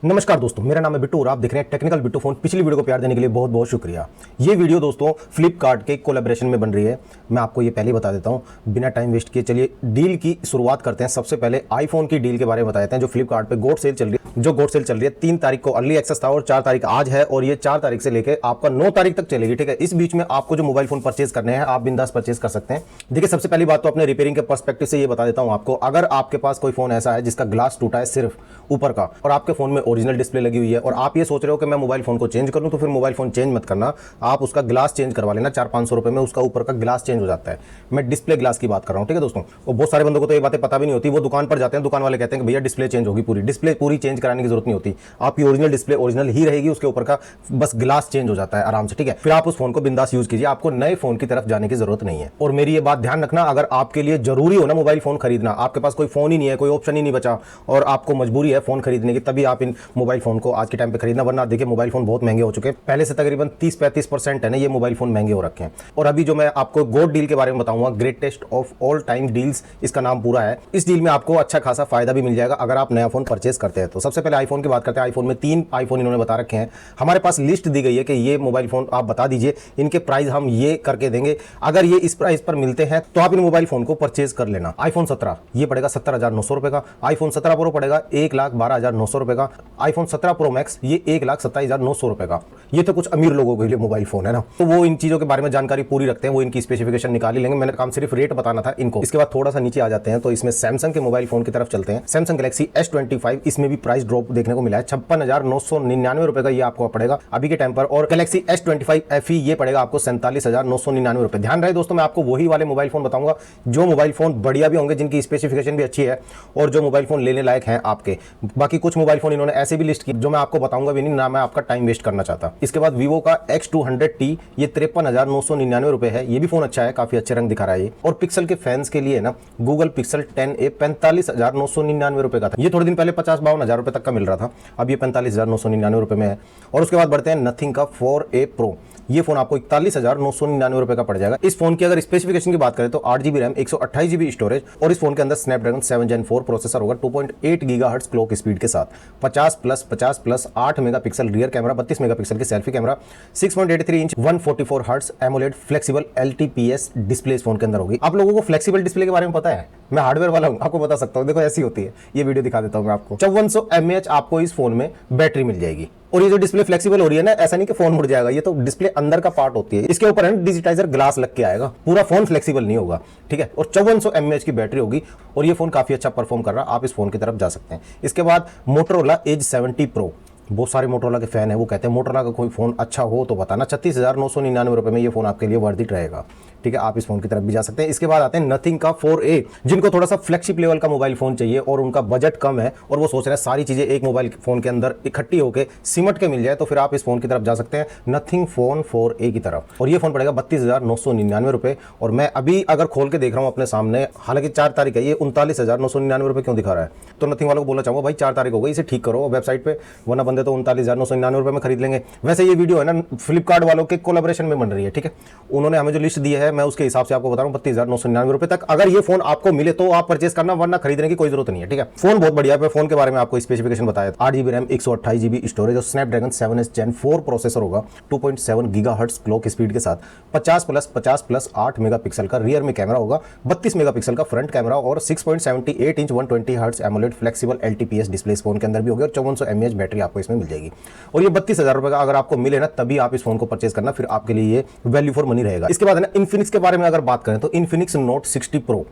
नमस्कार दोस्तों, मेरा नाम है बिट्टू और आप देख रहे हैं टेक्निकल बिट्टू फोन। पिछली वीडियो को प्यार देने के लिए बहुत बहुत शुक्रिया। ये वीडियो दोस्तों फ्लिपकार्ट के कोलैबोरेशन में बन रही है। मैं आपको ये पहले ही बता देता हूँ, बिना टाइम वेस्ट किए चलिए डील की शुरुआत करते हैं। सबसे पहले आईफोन की डील के बारे में बता देते हैं, जो फ्लिपकार्ट पे गोल्ड सेल चल रही है। जो गोल्ड सेल चल रही है 3 तारीख को अर्ली एक्सेस था और 4 तारीख आज है, और ये 4 तारीख से लेकर आपका 9 तारीख तक चलेगी। ठीक है, इस बीच में आपको जो मोबाइल फोन परचेज करने हैं आप बिंदास परचेज कर सकते हैं। देखिए, सबसे पहली बात तो अपने रिपेयरिंग के पर्सपेक्टिव से ये बता देता हूँ आपको, अगर आपके पास कोई फोन ऐसा है जिसका ग्लास टूटा है सिर्फ ऊपर का, और आपके फोन में ओरिजिनल डिस्प्ले लगी हुई है और आप ये सोच रहे हो कि मैं मोबाइल फोन को चेंज कर लूं, तो फिर मोबाइल फोन चेंज मत करना, आप उसका ग्लास चेंज करवा लेना। 400-500 रुपए में उसका ऊपर का ग्लास चेंज हो जाता है। मैं डिस्प्ले ग्लास की बात कर रहा हूं, ठीक है दोस्तों। और बहुत सारे बंदों को तो ये बातें पता भी नहीं होती। वो दुकान पर जाते हैं, दुकान वाले कहते हैं कि भैया डिस्प्ले चेंज होगी, पूरी डिस्प्ले पूरी चेंज कराने की जरूरत नहीं होती। आपकी ओरिजिनल डिस्प्ले ओरिजिनल ही रहेगी, उसके ऊपर का बस ग्लास चेंज हो जाता है आराम से। ठीक है, फिर आप उस फोन को बिंदास यूज कीजिए, आपको नए फोन की तरफ जाने की जरूरत नहीं है। और मेरी ये बात ध्यान रखना, अगर आपके लिए जरूरी हो ना मोबाइल फोन खरीदना, आपके पास कोई फोन ही नहीं है, कोई ऑप्शन ही नहीं बचा और आपको मजबूरी है फोन खरीदने की, तभी आप इन मोबाइल फोन को आज के टाइम पे खरीदना। वरना देखिए, मोबाइल फोन बहुत महंगे हो चुके हैं। पहले से तकरीबन 30-35% है ना, ये मोबाइल फोन महंगे हो रखे हैं। और अभी जो मैं आपको गोल्ड डील के बारे में बताऊंगा, greatest of all time deals इसका नाम पूरा है। इस डील में आपको अच्छा खासा फायदा भी मिल जाएगा अगर आप नया फोन परचेज करते हैं तो। सबसे पहले आईफोन की बात करते हैं। आईफोन में 3 आईफोन इन्होंने बता रखे हैं। हमारे पास लिस्ट दी गई है कि ये मोबाइल फोन आप बता दीजिए, इनके प्राइस हम ये करके देंगे। अगर ये इस प्राइस पर मिलते हैं तो आप इन मोबाइल फोन को परचेज कर लेना। आईफोन 17 ये पड़ेगा 70,900 रुपए का। आईफोन 17 प्रो पड़ेगा 1,12,900 रुपए का। आईफोन 17 प्रो मैक्स ये 1,27,900 रुपए का। ये तो कुछ अमीर लोगों के लिए मोबाइल फोन है ना, तो वो इन चीजों के बारे में जानकारी पूरी रखते हैं, वो इनकी स्पेसिफिकेशन निकाल ही लेंगे। मैंने काम सिर्फ रेट बताना था इनको। इसके बाद थोड़ा सा नीचे आ जाते हैं तो इसमें सैमसंग के मोबाइल फोन की तरफ चलते हैं। सैमसंग गैलेक्सी S25, इसमें भी प्राइस ड्रॉप देखने को मिला है। 56,999 रुपए का ये आपको पड़ेगा अभी के टाइम पर। और गैलेक्सी S25 FE ये पड़ेगा आपको 47,999 रुपए। ध्यान रहे दोस्तों, मैं आपको वही वाले मोबाइल फोन बताऊंगा जो मोबाइल फोन बढ़िया भी होंगे, जिनकी स्पेसिफिकेशन भी अच्छी है और जो मोबाइल फोन लेने लायक हैं आपके। बाकी कुछ मोबाइल फोन इन्होंने ऐसे भी लिस्ट की जो मैं आपको बताऊंगा भी नहीं, ना मैं आपका टाइम वेस्ट करना चाहता। इसके बाद वीवो का X200T ये 53,999 रुपए है। ये भी फोन अच्छा है, काफी अच्छे रंग दिखा रहा है ये। और पिक्सल के फैंस के लिए ना गूगल पिक्सल 10a 45,999 रुपए का था। ये थोड़े दिन पहले 50-52 रुपए तक का मिल रहा था, अब ये 45,999 रुपए में है। और उसके बाद बढ़ते हैं नथिंग का 4a Pro। ये फोन आपको 41,999 रुपए का पड़ जाएगा। इस फोन की अगर स्पेसिफिकेशन की बात करें तो 8GB रैम, 128GB स्टोरेज, और इस फोन के अंदर स्नैपड्रैगन 7 Gen 4 प्रोसेसर होगा 2.8 GHz क्लॉक स्पीड के साथ। 50+50+ 8 मेगापिक्सल रियर कैमरा, 32 मेगापिक्सल की selfie camera, 6.83 inch 144 hertz AMOLED flexible LTPS display इस फोन के अंदर होगी। आप लोगों को फ्लेक्सिबल डिस्प्ले के बारे में पता है? मैं हार्डवेयर वाला हूं, आपको बता सकता हूं। देखो ऐसी होती है, ये वीडियो दिखा देता हूं मैं आपको। 5400 mAh आपको इस फोन में बैटरी मिल जाएगी। और ये जो डिस्प्ले फ्लेक्सिबल हो रही है ना, ऐसा नहीं कि फोन मुड़ जाएगा, ये तो डिस्प्ले अंदर का पार्ट होती है। इसके ऊपर है डिजिटाइजर ग्लास लग के आएगा, पूरा फोन फ्लेक्सिबल नहीं होगा। ठीक है, और 5400 mAh की बैटरी होगी और ये फोन काफी अच्छा परफॉर्म कर रहा है, आप इस फोन की तरफ जा सकते हैं। इसके बाद मोटोरोला एज 70 प्रो। बहुत सारे मोटोरोला के फैन है, वो कहते हैं मोटोरोला का कोई फोन अच्छा हो तो बताना। 36,999 रुपए में ये फोन आपके लिए वर्थ इट रहेगा। ठीक है, आप इस फोन की तरफ भी जा सकते हैं। इसके बाद आते हैं नथिंग का 4a। जिनको थोड़ा सा फ्लैगशिप लेवल का मोबाइल फोन चाहिए और उनका बजट कम है और वो सोच रहे हैं सारी चीजें एक मोबाइल फोन के अंदर इकट्ठी होकर सिमट के मिल जाए, तो फिर आप इस फोन की तरफ जा सकते हैं, नथिंग फोन 4a की तरफ। और ये फोन पड़ेगा 32,999 रुपए। और मैं अभी अगर खोल के देख रहा हूँ अपने सामने, हालांकि 4 तारीख है, ये 39,999 रुपए क्यों दिखा रहा है? तो नथिंग वालों को बोलना चाहूंगा, भाई 4 तारीख हो गई, इसे ठीक करो वेबसाइट पे, वरना बंदे तो 39,999 रुपए में खरीद लेंगे। वैसे ये वीडियो है ना फ्लिपकार्ट वालों के कोलैबोरेशन में बन रही है। ठीक है, उन्होंने हमें जो लिस्ट दी है मैं उसके हिसाब से आपको बता रहा हूं, 32,999 रुपए तक अगर ये फोन आपको मिले तो आप परचेस करना, वरना खरीदने की कोई जरूरत नहीं है। ठीक है, फोन बहुत बढ़िया है। फोन के बारे में आपको स्पेसिफिकेशन बताया, 8GB रैम, 128GB स्टोरेज और स्नैपड्रैगन 7 Gen 4 प्रोसेसर होगा 2.7 GHz क्लॉक स्पीड के साथ। 50+50+ 8 मेगापिक्सल का रियर में कैमरा होगा, 32 मेगापिक्सल का फ्रंट कैमरा और 6.78 inch 120 hertz AMOLED flexible LTPS display इस फोन के अंदर भी होगी और 5400 mAh बैटरी आपको इसमें मिल जाएगी। और ये 32,000 रुपए का अगर आपको मिले ना, तभी आप इस फोन को परचेस करना, फिर आपके लिए ये वैल्यू फॉर मनी रहेगा। इसके बाद है ना इन्फिनिक्स के बारे में अगर बात करें तो इन्फिनिक्स नोट 60 प्रो।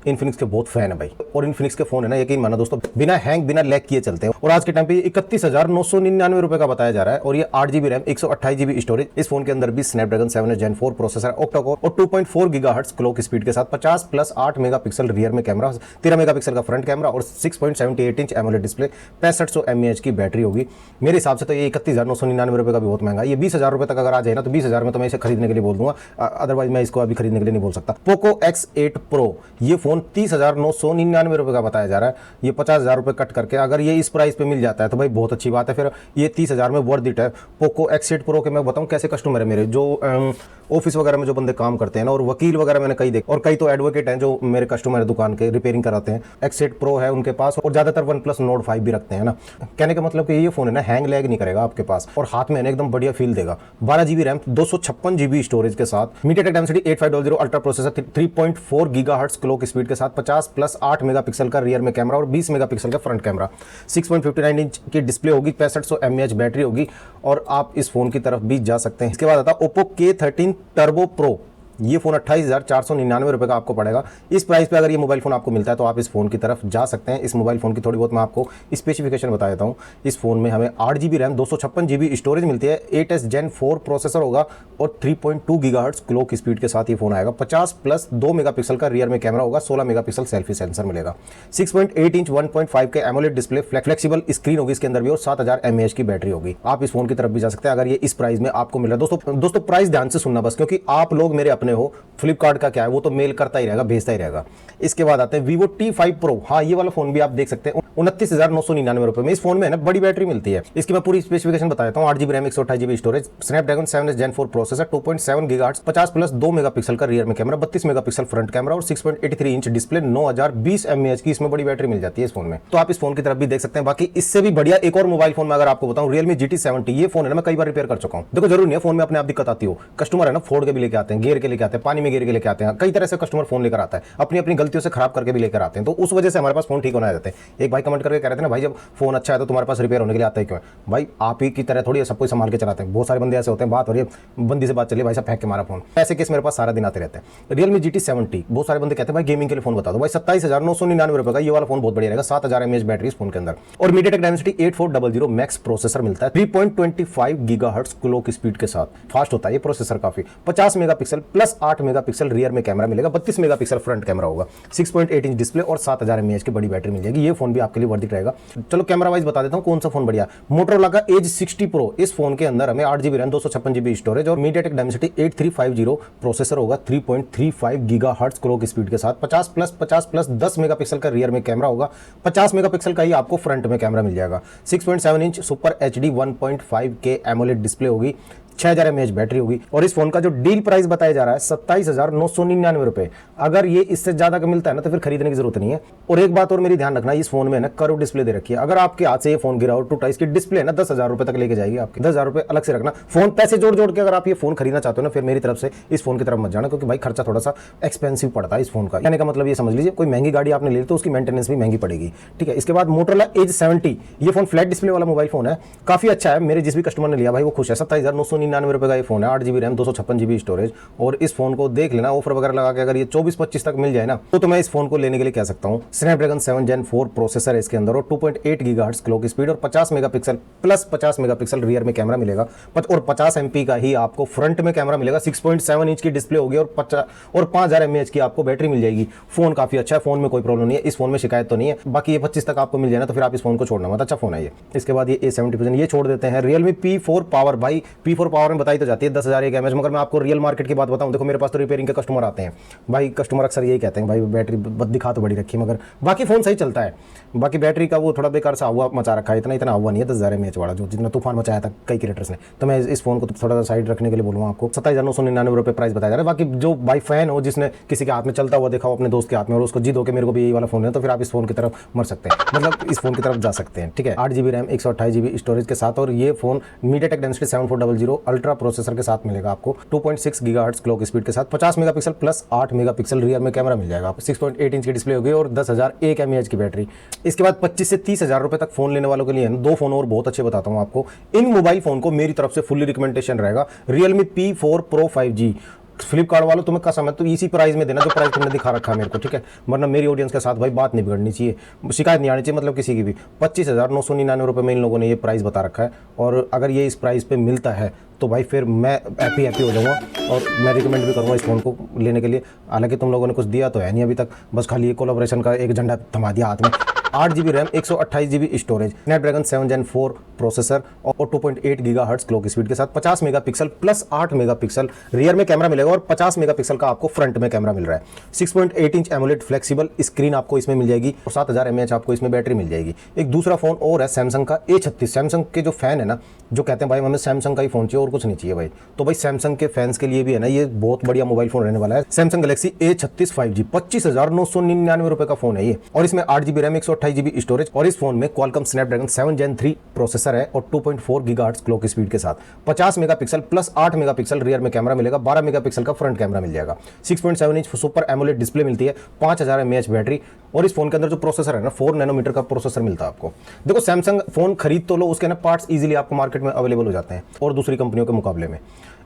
इन्फिनिक्स के बहुत फैन है भाई, और इन्फिनिक्स के फोन है ना, यकीन माना दोस्तों, बिना हैंग बिना लैग किए चलते हैं। और आज के टाइम पे 31,999 रुपए का बताया जा रहा है। और ये 8GB रैम, 128GB स्टोरेज, इस फोन के अंदर भी Snapdragon 7 Gen 4 processor, octa core और 2.4 GHz क्लॉक स्पीड के साथ। 50+8 मेगापिक्सल रियर में कैमरा, 13 मेगापिक्सल का फ्रंट कैमरा और 6.78 इंच एमोलेड डिस्प्ले, 6500 mAh की बैटरी होगी। मेरे हिसाब से तो ये 31,999 रुपए का भी बहुत महंगा है। ये 20,000 रुपए तक अगर आ जाए ना, तो 20,000 में तो मैं इसे खरीदने के लिए बोल दूंगा, अदरवाइज मैं इसको अभी खरीदने के लिए नहीं बोल सकता। पोको X8 Pro, ये फोन फ़ोन 30,999 रुपये का बताया जा रहा है। ये 50,000 रुपये कट करके अगर ये इस प्राइस पे मिल जाता है तो भाई बहुत अच्छी बात है। फिर ये 30,000 में वर्थ इट है। पोको X8 Pro के मैं बताऊँ कैसे कस्टमर है मेरे, जो ऑफिस वगैरह में जो बंदे काम करते हैं ना, और वकील वगैरह मैंने कई देखे, और कई तो एडवोकेट हैं जो मेरे कस्टमर है दुकान के, रिपेयरिंग कराते हैं। X8 Pro है उनके पास, और ज़्यादातर OnePlus Nord 5 भी रखते हैं ना। कहने का मतलब कि ये फ़ोन है ना, हैंग लैग नहीं करेगा आपके पास, और हाथ में एकदम बढ़िया फील देगा। 12 GB रैम 256 GB स्टोरेज के साथ, MediaTek Dimensity 8500 ultra processor, 3.4 GHz clock speed के साथ, 50+8 मेगापिक्सल का रियर में कैमरा और 20 मेगापिक्सल का फ्रंट कैमरा, 6.59 इंच की डिस्प्ले होगी, 6500 mAh बैटरी होगी, और आप इस फोन की तरफ भी जा सकते हैं। इसके बाद आता है Oppo K13 Turbo Pro। ये फ़ोन 28,499 रुपये का आपको पड़ेगा। इस प्राइस पे अगर ये मोबाइल फ़ोन आपको मिलता है तो आप इस फ़ोन की तरफ जा सकते हैं। इस मोबाइल फ़ोन की थोड़ी बहुत मैं आपको स्पेसिफिकेशन बता देता हूँ। इस फ़ोन में हमें 8 GB रैम 256 GB स्टोरेज मिलती है, 8S Gen 4 प्रोसेसर होगा, और 3.2 GHz क्लॉक स्पीड के साथ ये फ़ोन आएगा। 50+2 मेगापिक्सल का रियर में कैमरा होगा, 16 मेगापिक्सल सेल्फी सेंसर मिलेगा, 6.8 इंच 1.5 के एमोलेड डिस्प्ले, फ्लेक्सिबल स्क्रीन होगी इसके अंदर भी, और 7000 mAh की बैटरी होगी। आप इस फ़ोन की तरफ भी जा सकते हैं अगर ये इस प्राइस में आपको मिल रहा है। दोस्तों प्राइस ध्यान से सुनना बस, क्योंकि आप लोग मेरे अपने हो। फ्लिपकार्ट का क्या है, वो तो मेल करता ही रहेगा, भेजता ही रहेगा। इसके बाद आते हैं Vivo T5 Pro। हाँ, ये वाला फोन भी आप देख सकते हैं 29,999 रुपये में। इस फोन में है ना बड़ी बैटरी मिलती है। इसकी मैं पूरी स्पेसिफिकेशन बता देता हूँ। 8 GB RAM 128 GB storage, Snapdragon 7S Gen 4 processor, 2.7 GHz, 50+2 megapixel का रियर में कैमरा, 32 मेगापिक्सल फ्रंट कैमरा, और 6.83 इंच डिस्प्ले, 9020 mAh की इसमें बड़ी बैटरी मिल जाती है इस फोन में। तो आप इस फोन की तरफ भी देख सकते हैं। बाकी इससे भी बढ़िया एक और मोबाइल फोन में अगर आपको बताऊं, Realme GT70। ये फोन है ना, मैं कई बार रिपेयर कर चुका हूँ। देखो जरूर नहीं है फोन में अपने आप दिक्कत आती हो, कस्टमर है ना फोड़ के भी लेके आते हैं, गेर के लेके आते हैं, पानी में गेर के लेके आते हैं, कई तरह से कस्टमर फोन लेकर आता है, अपनी अपनी गलतियों से खराब करके भी लेकर आते हैं। तो उस वजह से हमारे पास फोन ठीक होना आ जाते हैं। एक भाई कमेंट करके कह रहे थे ना, भाई जब फोन अच्छा है तो तुम्हारे पास रिपेयर होने के लिए आता है क्यों? भाई आप ही की तरह थोड़ी सब कुछ संभाल के चलाते हैं। बहुत सारे बंदे ऐसे होते हैं, बात हो रही है, बंदी से बात चली, भाई साहब फेंक के मारा फोन। ऐसे केस मेरे पास सारा दिन आते रहते हैं। Realme GT70 बहुत सारे बंदे कहते हैं भाई गेमिंग के लिए फोन बता दो। भाई 27,999 रुपये का ये वाला फोन बहुत बढ़िया रहेगा, 7000 mAh बैटरी इस फोन के अंदर, और MediaTek Dimensity 8400 मैक्स प्रोसेसर मिलता है, 3.25 GHz क्लॉक स्पीड के साथ। फास्ट होता है ये प्रोसेसर काफी। 50 मेगापिक्सल प्लस 8 मेगापिक्सल रियर में कैमरा मिलेगा, 32 मेगापिक्सल फ्रंट कैमरा होगा, 6.8 इंच डिस्प्ले, और 7000 mAh की बड़ी बैटरी मिल जाएगी। ये फोन भी आपके लिए वर्थ इट रहेगा। चलो कैमरा वाइज बता देता हूँ कौन सा फोन बढ़िया। Motorola का Edge 60 Pro। इस फोन के अंदर हमें 8 GB रैम 256 GB स्टोरेज और MediaTek Dimensity 8350 प्रोसेसर होगा, 3.35 GHz क्लॉक स्पीड के साथ, 50+10 मेगापिक्सल का रियर में कैमरा होगा, 50 मेगापिक्सल का ही आपको फ्रंट में कैमरा मिल जाएगा, 6.7 इंच सुपर HD 1.5 के एमोलेड डिस्प्ले होगी, 6000 mAh बैटरी होगी। और इस फोन का जो डील प्राइस बताया जा रहा है 27,999 रुपए। अगर ये इससे ज्यादा का मिलता है ना तो फिर खरीदने की जरूरत नहीं है। और एक बात और मेरी ध्यान रखना, इस फोन में ना कर्व डिस्प्ले दे रखी है। अगर आपके हाथ से ये फोन गिरा और टूटा, इसकी डिस्प्ले ना 10,000 रुपए तक लेके जाएगी आपके। 10,000 रुपए अलग से रखना। फोन पैसे जोड़ जोड़ के अगर आप ये फोन खरीदना चाहते हो ना, फिर मेरी तरफ से इस फोन की तरफ मत जाना, क्योंकि भाई खर्चा थोड़ा सा एक्सपेंसिव पड़ता है इस फोन का। कहने का मतलब ये समझ लीजिए, कोई महंगी गाड़ी आपने ले ली तो उसकी मेंटेनेंस भी महंगी पड़ेगी, ठीक है। इसके बाद Motorola Edge 70। ये फोन फ्लैट डिस्प्ले वाला मोबाइल फोन है, काफी अच्छा है। मेरे जिस भी कस्टमर ने लिया भाई वो खुश है। 27,999 रुपए का ये फोन है, 8 GB रैम 256 GB स्टोरेज। और इस फोन को देख लेना, ऑफर वगैरह लगा के अगर ये 24-25 तक मिल जाए ना, तो मैं इस फोन को लेने के लिए कह सकता हूँ। स्नैपड्रैगन 7 Gen 4 प्रोसेसर है इसके अंदर, और 2.8 GHz क्लॉक स्पीड, और 50 मेगापिक्सल प्लस 50 मेगापिक्सल रियर में कैमरा मिलेगा, और 50 MP का ही आपको फ्रंट में कैमरा मिलेगा, 6.7 इंच की डिस्प्ले होगी, और 5000 mAh की आपको बैटरी मिल जाएगी। फोन काफी अच्छा है, फोन में कोई प्रॉब्लम नहीं है, इस फोन में शिकायत तो नहीं है। बाकी ये 25 तक आपको मिल जाए ना तो फिर आप इस फोन को छोड़ना मत, अच्छा फोन है ये। इसके बाद ये A70 ये छोड़ देते हैं। Realme P4 Power। भाई P4 Power में बताई तो जाती है 10,000 mAh, मगर मैं आपको रियल मार्केट की बात बताऊं, देखो मेरे पास तो रिपेयरिंग के कस्टमर आते हैं भाई, कस्टमर अक्सर यही कहते हैं भाई बैटरी दिखा तो बड़ी रखी है, मगर बाकी फोन सही चलता है। बाकी बैटरी का वो थोड़ा बेकार सा हुआ मचा रखा है, इतना हुआ नहीं है 10,000 mAh वाला जो जितना तूफान मचाया था कई क्रिएटर्स ने। तो मैं इस फोन को थोड़ा सा साइड रखने के लिए बोलूँगा आपको। 27,999 रुपये प्राइस बताया जा रहा है। बाकी जो भाई फैन हो, जिसने किसी के हाथ में चलता हुआ देखा हो अपने दोस्त के हाथ में, और उसको जिद हो के मेरे को भी यही वाला फोन है, तो फिर आप इस फोन की तरफ मर सकते हैं, मतलब इस फोन की तरफ जा सकते हैं, ठीक है। 8 GB रैम 128 GB स्टोरेज के साथ, और ये phone MediaTek Dimensity 7400 ultra processor के साथ मिलेगा आपको, 2.6 GHz क्लॉक स्पीड के साथ, 50 मेगापिक्सल प्लस 8 मेगापिक्सल रियर में कैमरा मिल जाएगा आपको, 6.8 इंच की डिस्प्ले होगी, और 10,000 mAh की बैटरी। इसके बाद 25 से 30,000 रुपए तक फोन लेने वालों के लिए दो फोन और बहुत अच्छे बताता हूं आपको। इन मोबाइल फोन को मेरी तरफ से फुल्ली रिकमेंडेशन रहेगा। Realme P4 Pro 5G। Flipkart वालों तुम्हें कसम है तो इसी प्राइस में देना जो प्राइस तुमने दिखा रखा है मेरे को, ठीक है, वरना मेरी ऑडियंस के साथ भाई बात नहीं बिगड़नी चाहिए, शिकायत नहीं आनी चाहिए, मतलब किसी की भी। 25,999 रुपये में इन लोगों ने ये प्राइस बता रखा है, और अगर ये इस प्राइस पे मिलता है तो भाई फिर मैं हैप्पी हो जाऊँगा, और मैं रिकमेंड भी करूँगा इस फ़ोन को लेने के लिए। हालांकि तुम लोगों ने कुछ दिया तो है नहीं अभी तक, बस खाली ये कोलैबोरेशन का एक झंडा थमा दिया हाथ में, 8 GB RAM, 128 GB storage, Snapdragon 7 Gen 4 processor और 2.8 GHz क्लॉक स्पीड के साथ 50 मेगापिक्सल प्लस 8 मेगापिक्सल रियर में कैमरा मिलेगा और 50 मेगापिक्सल का आपको फ्रंट में कैमरा मिल रहा है। 6.8 इंच एमोलेड फ्लेक्सिबल स्क्रीन आपको इसमें मिल जाएगी और 7000 mAh आपको इसमें बैटरी मिल जाएगी। एक दूसरा फोन और है सैमसंग का A36। सैमसंग के जो फैन है ना, जो कहते हैं भाई हमें सैमसंग का ही फोन चाहिए और कुछ नहीं चाहिए भाई, तो भाई सैमसंग के फैंस के लिए भी है ना ये बहुत बढ़िया मोबाइल फोन रहने वाला है। सैमसंग गैलेक्सी A36 5G 25,999 रुपए का फोन है ये, और इसमें 8 GB रैम, 128 GB स्टोरेज, और इस फोन में क्वालकॉम स्नैपड्रैगन 7 Gen 3 प्रोसेसर है और 2.4 GHz क्लॉक स्पीड के साथ 50 मेगापिक्सल प्लस 8 मेगापिक्सल रियर में कैमरा मिलेगा, 12 मेगापिक्सल का फ्रंट कैमरा मिल जाएगा। 6.7 इंच सुपर एमोलेड डिस्प्ले मिलती है, 5000 mAh बैटरी, और इस फोन के अंदर जो प्रोसेसर है ना 4 नैनोमीटर का प्रोसेसर मिलता है आपको। देखो सैमसंग फोन खरीद तो लो, उसके ना पार्ट्स इजीली आपको मार्केट में अवेलेबल हो जाते हैं और दूसरी कंपनियों के मुकाबले में।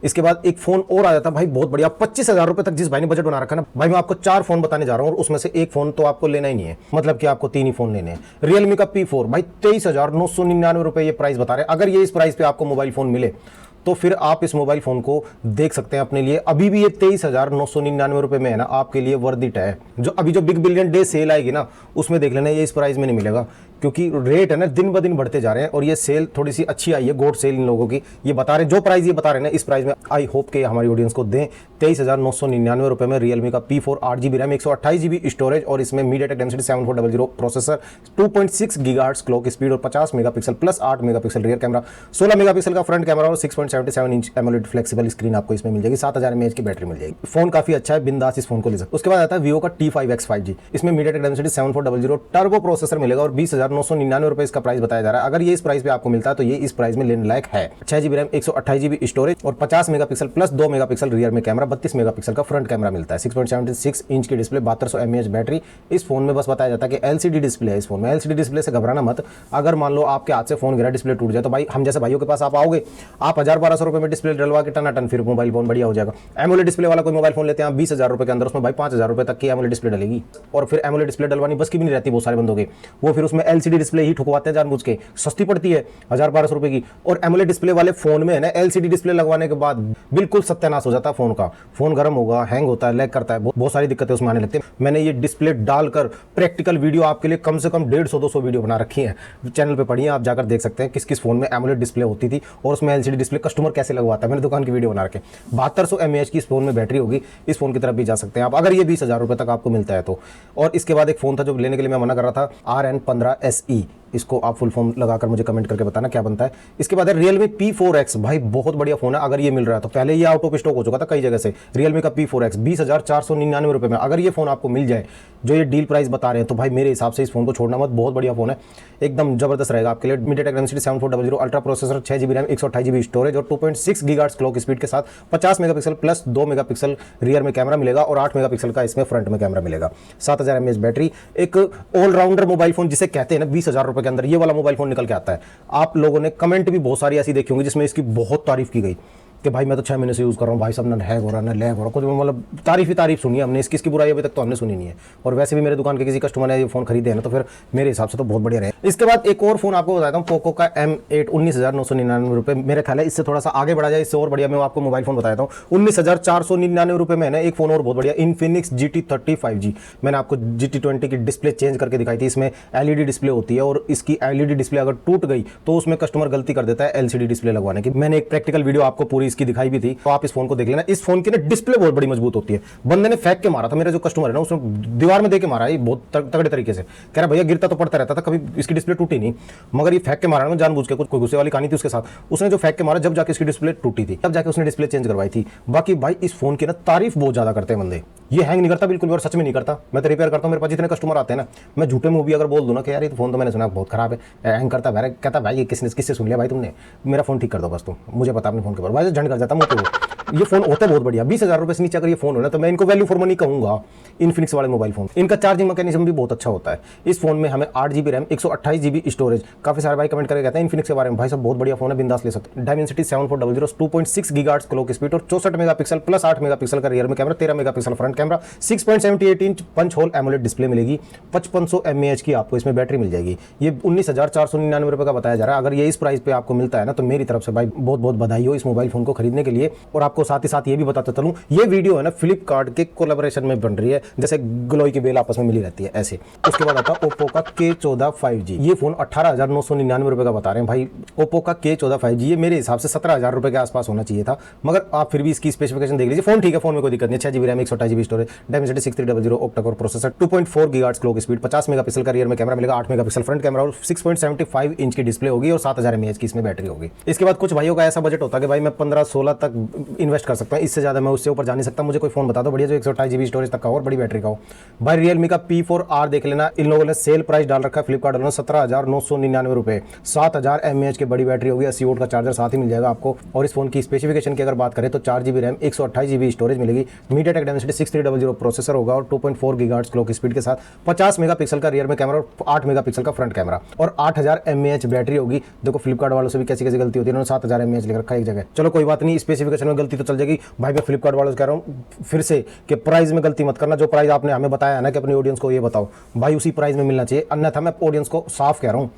इसके बाद एक फोन और आ जाता है भाई बहुत बढ़िया, 25,000 रुपए तक जिस भाई ने बजट बना रखा है ना भाई, मैं आपको 4 फोन बताने जा रहा हूं और उसमें से एक फोन तो आपको लेना ही नहीं है, मतलब कि आपको 3 ही फोन लेने हैं। Realme का P4 भाई 23,999 रुपए ये प्राइस बता रहे हैं। अगर ये इस प्राइस पे आपको मोबाइल फोन मिले तो फिर आप इस मोबाइल फोन को देख सकते हैं अपने लिए। अभी भी ये 23,999 रुपए में है ना आपके लिए वर्थ इट है। जो अभी जो बिग बिलियन डे सेल आएगी ना उसमें देख लेना, ये इस प्राइस में नहीं मिलेगा, क्योंकि रेट है ना दिन ब दिन बढ़ते जा रहे हैं और ये सेल थोड़ी सी अच्छी आई है, गोड सेल इन लोगों की। ये बता रहे जो प्राइस ये बता रहे हैं ना इस प्राइस में आई होप के हमारी ऑडियंस को दें। 23,999 रुपए में Realme का P4 8 GB RAM, 128 GB storage, और इसमें MediaTek Dimensity 7400 processor, 2.6 GHz clock speed और 50 megapixel plus 8 megapixel rear camera, 16 megapixel का फ्रंट कैमरा और 6.77 इंच एमोलेड फ्लेक्सिबल स्क्रीन आपको इसमें मिल जाएगी। 7000 mAh की बैटरी मिल जाएगी। फोन काफी अच्छा है, बिंदास इस फोन को ले सकते। उसके बाद आता है Vivo का T5X 5G। इसमें MediaTek Dimensity 7400 टर्बो प्रोसेसर मिलेगा और 20,999 रुपए इसका प्राइस बताया जा रहा है। अगर ये इस प्राइस पे आपको मिलता है तो ये इस प्राइस में लेने लायक है। 6 GB रैम, 128 GB स्टोरेज और 50 मेगापिक्सल प्लस 2 मेगापिक्सल रियर में कैमरा, 32 मेगापिक्सल का फ्रंट कैमरा मिलता है। 6.76 इंच की डिस्प्ले, 7200 mAh बैटरी। इस फोन में बस बताया जाता है कि LCD डिस्प्ले है इस फोन में। LCD डिस्प्ले से घबराना मत, अगर मान लो आपके हाथ से फोन गिरा, डिस्प्ले टूट जाए तो भाई हम जैसे भाइयों के पास आप आओगे, आप 1000-1200 रुपए में डिस्प्ले डलवा के टनाटन फिर मोबाइल फोन बढ़िया हो जाएगा। एमोलेड डिस्प्ले वाला कोई मोबाइल फोन लेते हैं आप 20,000 रुपए के अंदर, उसमें भाई 5,000 रुपए तक की एमोलेड डिस्प्ले डलेगी, और फिर एमोलेड डिस्प्ले डलवानी बस की भी नहीं रहती बहुत सारे बंदों के, वो फिर उसमें LCD डिस्प्ले ही ठुकवाते हैं जानबूझ के। सस्ती पड़ती है 1000-1200 रुपए की, और एमोलेड डिस्प्ले वाले फोन में है ना LCD डिस्प्ले लगवाने के बाद बिल्कुल सत्यानाश हो जाता है फोन का। फोन गर्म होगा, हैंग होता है, लैग करता है, बहुत सारी दिक्कतें उसमें आने लगती है। मैंने ये डिस्प्ले डालकर प्रैक्टिकल वीडियो आपके लिए कम से कम 150-200 वीडियो बना रखी है, चैनल पे पढ़िए, आप जाकर देख सकते हैं किस किस फोन में एमोलेड डिस्प्ले होती थी और उसमें LCD डिस्प्ले कस्टमर कैसे लगवाता है। मैंने दुकान की वीडियो बना रखे। 7200 mAh की इस फोन में बैटरी होगी। इस फोन की तरफ भी जा सकते हैं आप अगर ये 20,000 रुपए तक आपको मिलता है तो। और इसके बाद एक फोन था जो लेने के लिए मैं मना कर रहा था, RN15 SE। इसको आप फुल फॉर्म लगाकर मुझे कमेंट करके बताना क्या बनता है। इसके बाद है Realme P4X। भाई बहुत बढ़िया फोन है, अगर ये मिल रहा है तो। पहले ये आउट ऑफ स्टॉक हो चुका था कई जगह से। Realme का P4X 20,499 रुपए में अगर ये फोन आपको मिल जाए जो ये डील प्राइस बता रहे हैं तो भाई मेरे हिसाब से इस फोन को छोड़ना मत, बहुत बढ़िया फोन है, एकदम जबरदस्त रहेगा आपके लिए। MediaTek Dimensity 7400 ultra processor, 6 GB RAM, 128 GB storage और 2.6 GHz क्लॉक स्पीड के साथ 50 मेगापिक्सल प्लस 2 मेगापिक्सल रियर में कैमरा मिलेगा और 8 मेगापिक्सल का इसमें फ्रंट में कैमरा मिलेगा। 7000 mAh बैटरी। एक ऑलराउंडर मोबाइल फोन जिसे कहते हैं ना 20,000 रुपए के अंदर ये वाला मोबाइल फोन निकल के आता है। आप लोगों ने कमेंट भी बहुत सारी ऐसी देखी होंगी जिसमें इसकी बहुत तारीफ की गई कि भाई मैं तो 6 महीने से यूज़ कर रहा हूँ, भाई सब ना हैंग हो रहा है ना लैग हो रहा, कुछ मतलब तारीफ ही तारीफ सुनी है हमने। इसकी बुराई अभी तक तो हमने सुनी नहीं है, और वैसे भी मेरे दुकान के किसी कस्टमर ने ये फोन खरीदे हैं ना तो फिर मेरे हिसाब से तो बहुत बढ़िया रहे। इसके बाद एक और फोन आपको बताता हूँ, पोको का M8 19,999 रुपए। मेरे ख्याल है इससे थोड़ा सा आगे बढ़ा जाए, इससे और बढ़िया मैं आपको मोबाइल फोन बताता हूँ। 19,499 रुपए में ना एक फोन और बहुत बढ़िया, Infinix GT30 5G। मैंने आपको GT20 की डिस्प्ले चेंज करके दिखाई थी। इसमें LED डिस्प्ले होती है और इसकी LED डिस्प्ले अगर टूट गई तो उसमें कस्टमर गलती कर देता है LCD डिस्प्ले लगवाने की। मैंने एक प्रैक्टिकल वीडियो आपको पूरी इसकी दिखाई भी थी, आप इस फोन को देख लेना। इस फोन की ना डिस्प्ले बहुत बड़ी मजबूत होती है। बंदे ने फेंक के मारा था, मेरा जो कस्टमर है ना उसने दीवार में दे के मारा है, बहुत तगड़े तरीके से। कह रहा भैया गिरता तो पड़ता रहता था, कभी इसकी डिस्प्ले टूटी नहीं, मगर ये फेंक के मारा ना जानबूझ के, कुछ कोई गुस्से वाली कहानी थी उसके साथ। उसने जो फेंक के मारा जब जाके इसकी डिस्प्ले टूटी थी, तब जाके उसने डिस्प्ले चेंज करवाई थी। बाकी भाई इस फोन की ना तारीफ बहुत ज्यादा करते हैं बंदे। ये हैंग नहीं करता बिल्कुल भी, और सच में नहीं करता। मैं तो रिपेयर करता हूँ, मेरे पास जितने कस्टमर आते हैं ना, मैं झूठे मुंह भी अगर बोल दूं ना कि यार ये फोन तो मैंने सुना बहुत खराब है, हैंग करता है, कहता भाई ये किससे सुन लिया भाई तुमने, मेरा फोन ठीक कर दो बस तुम, मुझे पता अपने फोन के बारे में। भाई झंड कर जाता मुझे तो। ये फोन होता है बहुत बढ़िया। 20,000 रुपए से नीचे अगर ये फोन हो ना तो मैं इनको वैल्यू फॉर मनी कहूंगा। इन्फिनिक्स वाले मोबाइल फोन, इनका चार्जिंग मैकेनिज्म भी बहुत अच्छा होता है। इस फोन में हमें 8 GB रैम, 128 GB स्टोरेज। काफी सारे भाई कमेंट करके कहते हैं इन्फिनिक्स के बारे में, भाई सब बहुत बढ़िया फोन है, बिंदास ले सकते हैं। Dimensity 7400 2.6 GHz क्लॉक स्पीड और 64 मेगापिक्सल प्लस 8 मेगापिक्सल का रियर में camera, 13 megapixel front camera, 6.78 inch punch hole AMOLED display मिलेगी, 5500 mAh की आपको इसमें बैटरी मिल जाएगी। ये 19,499 रुपए का बताया जा रहा है। अगर ये इस प्राइस पे आपको मिलता है ना तो मेरी तरफ से भाई बहुत बहुत बधाई हो इस मोबाइल फोन को खरीदने के लिए। और आप आपको साथ ही साथ ये भी बताता चलूं, ये वीडियो है ना फ्लिपकार्ट के कोलैबोरेशन में बन रही है, जैसे ग्लोई की बेल आपस में मिली रहती है ऐसे। उसके बाद आता है ओप्पो का K14 5G। ये फोन 18,999 रुपए का बता रहे हैं भाई। ओप्पो का K14 5G ये मेरे हिसाब से 17,000 रुपए के आसपास होना चाहिए था, मगर आप फिर भी इसकी स्पेसिफिकेशन देख लीजिए। फोन ठीक है, फोन में कोई दिक्कत नहीं, 6GB RAM 128GB storage, Dimensity 6300 octa core processor, 2.4 gigahertz clock speed, 50 megapixel का रियर में कैमरा मिलेगा, 8 मेगापिक्सल फ्रंट कैमरा और 6.75 इंच की डिस्प्ले होगी और 7000 mAh की इसमें बैटरी होगी। इसके बाद कुछ भाइयों का ऐसा बजट होता है कि भाई मैं 15-16 तक इन्वेस्ट कर सकता हूं, इससे ज्यादा मैं उससे ऊपर जा नहीं सकता, मुझे कोई फोन बता दो बढ़िया जो 128GB स्टोरेज तक का और बड़ी बैटरी का हो। भाई रियलमी का P4R देख लेना, इन लोगों ने सेल प्राइस डाल रखा है फ्लिपकार्ट वालों ने 17,999 रुपए, 7000 mAh की बड़ी बैटरी होगी, 80 वोल्ट का चार्जर साथ ही मिल जाएगा आपको। और इस फोन की स्पेसिफिकेशन की अगर बात करें तो 4GB रैम 128GB स्टोरेज मिलेगी, MediaTek Dimensity 6300 प्रोसेसर होगा और 2.4 गीगाहर्ट्ज क्लॉक स्पीड के साथ 50 मेगापिक्सल का रियर में कैमरा और 8 मेगापिक्सल का फ्रंट कैमरा और 8000 mAh बैटरी होगी। देखो फ्लिपकार्ट वालों से भी कैसी कैसी गलती होती है, उन्होंने 7000 mAh लिख रखा है एक जगह। चलो कोई बात नहीं, स्पेसिफिकेशन में गलती तो चल जाएगी भाई। मैं फ्लिपकार्ट वालों से कह रहा हूँ फिर से कि प्राइस में गलती मत करना, जो प्राइस आपने हमें बताया है ना कि अपनी ऑडियंस को ये बताओ भाई उसी प्राइस में मिलना चाहिए, अन्यथा मैं ऑडियंस को साफ कह रहा हूँ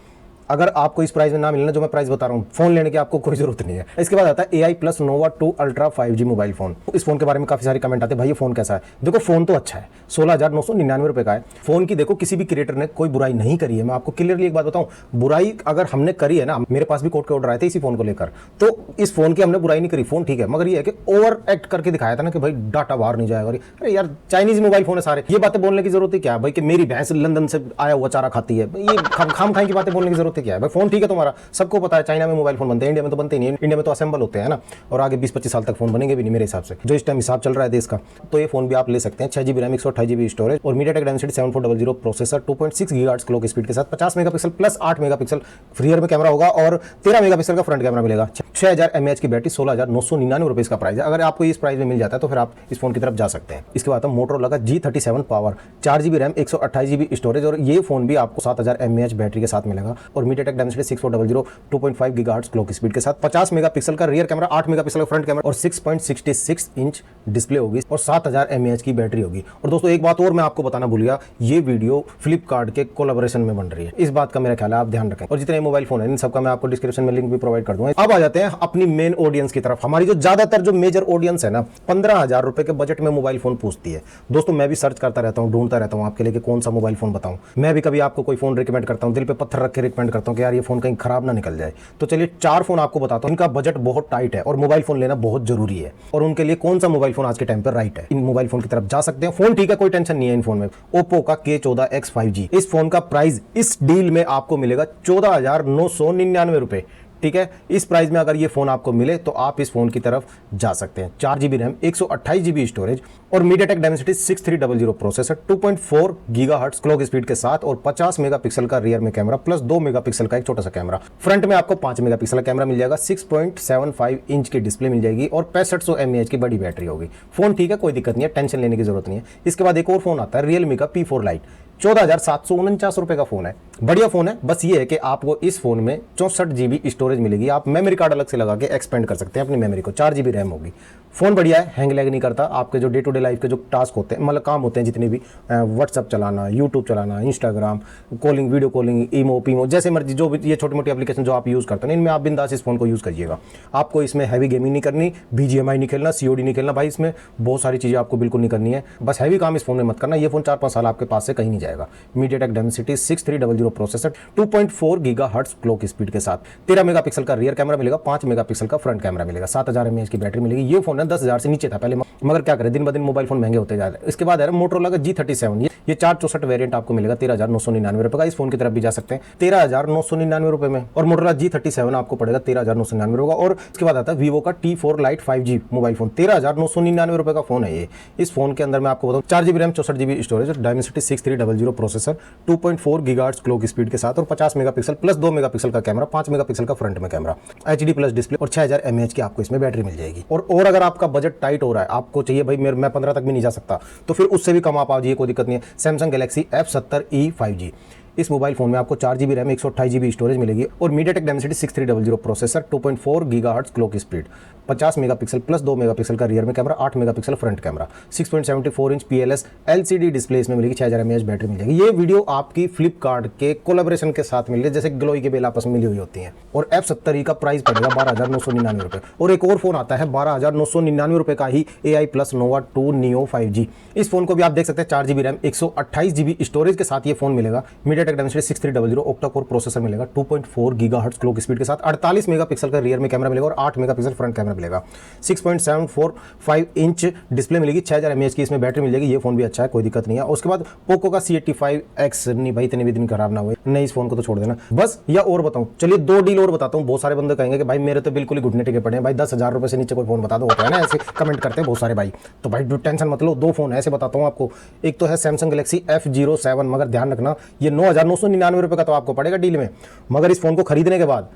अगर आपको इस प्राइस में ना मिलना जो मैं प्राइस बता रहा हूँ, फोन लेने की आपको कोई जरूरत नहीं है। इसके बाद आता है AI Plus Nova 2 Ultra 5G mobile phone. इस फोन के बारे में काफी सारे कमेंट आते हैं, भाई ये फोन कैसा है। देखो फोन तो अच्छा है, 16,999 रुपए का है। फोन की देखो किसी भी क्रिएटर ने कोई बुराई नहीं करी है, मैं आपको क्लियरली एक बात बताऊं, बुराई अगर हमने करी है ना, मेरे पास भी कोर्ट के ऑर्डर आए थे इसी फोन को लेकर, तो इस फोन की हमने बुराई नहीं करी, फोन ठीक है, मगर ये है कि ओवर एक्ट करके दिखाया था ना कि भाई डाटा बाहर नहीं जाएगा। अरे यार चाइनीज मोबाइल फोन है सारे, ये बातें बोलने की जरूरत है क्या भाई कि मेरी भैंस लंदन से आया हुआ चारा खाती है, ये खाम खाई की बातें बोलने की जरूरत है क्या है भाई। फोन ठीक है तुम्हारा, सबको पता है चाइना में मोबाइल फोन बनते हैं, इंडिया में तो बनते नहीं, इंडिया में तो असेंबल होते हैं ना, और आगे 20-25 साल तक फोन बनेंगे भी नहीं मेरे हिसाब से, जो इस टाइम हिसाब चल रहा है देश का। तो ये फोन भी आप ले सकते हैं, 6GB रैम 128GB स्टोरेज और MediaTek Dimensity 7400 processor, 2.6 gigahertz clock speed के साथ, 50 मेगापिक्सल प्लस 8 मेगापिक्सल रियर में कैमरा होगा और 13 मेगापिक्सल का फ्रंट कैमरा मिलेगा, 6000 mAh की बैटरी, 16,999 रुपए इसका प्राइस है। अगर आपको इस प्राइस में मिल जाता है तो फिर आप इस फोन की तरफ जा सकते हैं। इसके बाद मोटोरोला का G37 power, 4GB RAM 128GB storage और ये फोन भी आपको 7000 mAh बैटरी के साथ मिलेगा और MediaTek Dimensity 6400 2.5 gigahertz clock speed के साथ, 50 मेगापिक्सल का रियर कैमरा, 8 मेगापिक्सल का फ्रंट कैमरा और 6.66 इंच डिस्प्ले होगी और 7000 mAh की बैटरी होगी। और दोस्तों एक बात और मैं आपको बताना भूल गया, ये वीडियो फ्लिपकार्ट के कोलैबोरेशन में बन रही है, इस बात का मेरा ख्याल है आप ध्यान रखें। और जितने मोबाइल फोन है इन सबका मैं आपको डिस्क्रिप्शन में लिंक भी प्रोवाइड कर दूंगा। अब आ जाते हैं अपनी मेन ऑडियंस की तरफ, हमारी जो ज्यादातर जो मेजर ऑडियंस है ना, 15,000 रुपए के बजट में मोबाइल फोन पूछती है। दोस्तों मैं भी सर्च करता रहता हूँ, ढूंढता रहता हूँ आपके लिए कि कौन सा मोबाइल फोन बताऊं। मैं भी कभी आपको कोई फोन रिकमेंड करता हूँ, दिल पे पत्थर रख के रिकमेंड करता हूँ कि यार ये फोन कहीं खराब ना निकल जाए। तो चलिए 4 फोन आपको बताता हूं, इनका बजट बहुत टाइट है और मोबाइल फोन लेना बहुत जरूरी है, और उनके लिए कौन सा मोबाइल फोन आज के टाइम पर राइट है। इन मोबाइल फोन की तरफ जा सकते हैं, फोन ठीक है, कोई टेंशन नहीं है इन फोन में। ओप्पो का K14X 5G, इस फोन का प्राइस इस डील में आपको मिलेगा 14,999 रुपए, ठीक है। इस प्राइस में अगर ये फोन आपको मिले तो आप इस फोन की तरफ जा सकते हैं। 4GB रैम 128GB स्टोरेज और MediaTek Dimensity 6300 processor, 2.4 gigahertz clock speed के साथ और 50 मेगापिक्सल का रियर में कैमरा प्लस 2 मेगापिक्सल का एक छोटा सा कैमरा, फ्रंट में आपको 5 मेगापिक्सल का कैमरा मिल जाएगा, 6.75 इंच की डिस्प्ले मिल जाएगी और 6500 mAh की बड़ी बैटरी होगी। फोन ठीक है, कोई दिक्कत नहीं है, टेंशन लेने की जरूरत नहीं है। इसके बाद एक और फोन आता है रियलमी का P4 Lite, 14,749 रुपए का फोन है, बढ़िया फोन है। बस ये है कि आपको इस फोन में 64GB स्टोरेज मिलेगी, आप मेमोरी कार्ड अलग से लगा के एक्सपेंड कर सकते हैं अपनी मेमोरी को, 4GB रैम होगी। फोन बढ़िया है, हैंग लैग नहीं करता। आपके जो डे टू डे लाइफ के जो टास्क होते हैं, मतलब काम होते हैं जितने भी, व्हाट्सअप चलाना, यूट्यूब चलाना, इंस्टाग्राम, कॉलिंग, वीडियो कॉलिंग, ईमो पीमो, जैसे मर्जी जो भी ये छोटी मोटी एप्लीकेशन जो आप यूज़ करते हैं, इनमें आप बिंदास इस फोन को यूज़ करिएगा। आपको इसमें हैवी गेमिंग नहीं करनी, BGMI नहीं खेलना, COD नहीं खेलना, भाई इसमें बहुत सारी चीज़ें आपको बिल्कुल नहीं करनी है। बस हैवी काम इस फोन में मत करना, ये फोन 4-5 साल आपके पास से कहीं नहीं जाएगा। MediaTek Dimensity 6300 processor, 2.4 gigahertz clock speed के साथ, 13 मेगापिक्सल का रियर कैमरा मिलेगा, 5 मेगापिक्सल का फ्रंट कैमरा मिलेगा, 7000 mAh की बैटरी मिलेगी। ये फोन है 10,000 से नीचे था पहले, मगर क्या करें दिन ब दिन मोबाइल फोन महंगे होते जा रहे हैं। इसके बाद है मोटोरोला का G37, ये 464 वेरिएंट आपको मिलेगा 13,999 रुपए का। इस फोन की तरफ भी जा सकते हैं 13,999 रुपए में, और मोटोरोला G37 आपको पड़ेगा 13,999 रुपए का। और इसके बाद आता है वीवो का T4 Lite 5G mobile phone, 13,999 रुपए का फोन है ये। इस फोन के अंदर मैं आपको बताऊं 4GB RAM 64GB storage, Dimensity 6300 processor, 2.4 gigahertz clock speed के साथ और 50 मेगापिक्सल प्लस 2 मेगापिक्सल का कैमरा, 5 मेगापिक्सल का फ्रंट में कैमरा, HD प्लस डिस्प्ले और 6000 mAh की आपको इसमें बैटरी मिल जाएगी। और अगर आपका बजट टाइट हो रहा है, आपको चाहिए भाई मैं 15 तक भी नहीं जा सकता, तो फिर उससे भी कम आप आ जाइए, कोई दिक्कत नहीं है। Samsung Galaxy F70e 5G, इस मोबाइल फोन में आपको 4GB रैम 128GB स्टोरेज मिलेगी और MediaTek Dimensity 6300 processor, 2.4 gigahertz clock speed, 50 megapixel plus 2 megapixel का रियर में camera, 8 megapixel front camera, 6.74 inch PLS LCD display इसमें मिलेगी, 6000 mAh बैटरी मिल जाएगी। ये वीडियो आपकी फ्लिपकार्ट के कोलैबोरेशन के साथ मिल रही है, जैसे ग्लोई के बेल आपस में मिली हुई होती हैं। और F70 का प्राइस पड़ेगा 12,999 रुपये। और एक और फोन आता है 12,999 रुपये का ही AI Plus Nova 2 Neo 5G। इस फोन को भी आप देख सकते हैं 4GB रैम 128GB स्टोरेज के साथ ये फोन मिलेगा। MediaTek Dimensity 6300 octa core processor मिलेगा, 2.4 GHz क्लॉक स्पीड के साथ, 48 मेगापिक्सल का रियर में कैमरा मिलेगा और 8 मेगापिक्सल फ्रंट कैमरा मिलेगा, 6.745 इंच डिस्प्ले मिलेगी, 6000 mAh की इसमें बैटरी मिल जाएगी। ये फोन भी अच्छा है, कोई दिक्कत नहीं है। उसके बाद पोको का C85X, नहीं भाई इतने भी दिन खराब ना हुए, नहीं इस फोन को तो छोड़ देना बस। या और बताऊं, चलिए 2 डील और बताता हूं। बहुत सारे बंदे कहेंगे कि भाई मेरे तो बिल्कुल ही घुटने टिके पड़े हैं भाई, 10,000 रुपए से नीचे कोई फोन बता दो, होता है ना ऐसे कमेंट करते हैं बहुत सारे भाई। तो भाई टेंशन मत लो, 2 फोन ऐसे बताता हूं आपको। एक तो है सैमसंग गैलेक्सी F07, मगर ध्यान रखना ये 9,999 रुपए का तो आपको पड़ेगा डील में। मगर इस फोन को खरीदने के बाद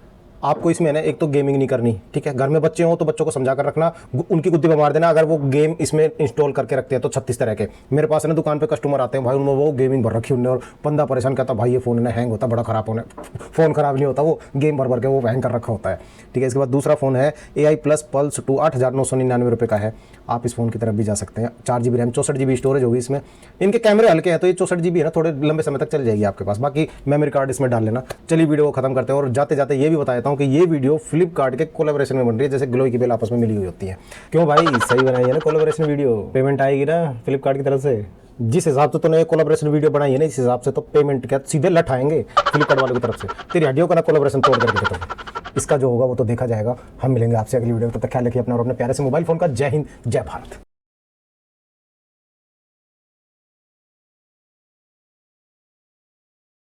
आपको इसमें है ना, एक तो गेमिंग नहीं करनी, ठीक है। घर में बच्चे हो तो बच्चों को समझा कर रखना, उनकी गुद्दी पे मार देना अगर वो गेम इसमें इंस्टॉल करके रखते हैं तो 36 तरह के। मेरे पास है ना दुकान पे कस्टमर आते हैं भाई, उनमें वो गेमिंग भर रखी उन्होंने, और बंदा परेशान कहता भाई ये फोन है ना हैंग होता, बड़ा खराब होने। फोन खराब नहीं होता, वो गेम भर भर के वो हैंग कर रखा होता है, ठीक है। इसके बाद दूसरा फोन है AI Plus Pulse 2, 8,999 रुपये का है। आप इस फोन की तरफ भी जा सकते हैं। 4GB रैम 64GB स्टोरेज होगी इसमें। इनके कैमरे हल्के हैं तो ये 64GB है ना, थोड़े लंबे समय तक चल जाएगी आपके पास। बाकी मेमोरी कार्ड इसमें डाल लेना। चलिए वीडियो को खत्म करते हैं, और जाते जाते ये भी बता देता हूँ कि ये वीडियो फ्लिपकार्ट के कोलैबोरेशन में बन रही है, जैसे ग्लोई की बेल आपस में मिली हुई होती है। क्यों भाई, सही बनाई है ना कोलैबोरेशन वीडियो? पेमेंट आएगी ना फ्लिपकार्ट की तरफ से? जिस हिसाब से तूने कोलैबोरेशन वीडियो बनाई है ना, इस हिसाब से तो पेमेंट क्या सीधे लट आएंगे फ्लिपकार्ट वालों की तरफ से। तेरी हड्डियों का ना कोलैबोरेशन तोड़ करके देता हूं। इसका जो होगा वो तो देखा जाएगा। हम मिलेंगे आपसे अगली वीडियो में, तब तक ख्याल रखिए अपना और अपने प्यारे से मोबाइल फोन का। जय हिंद, जय भारत।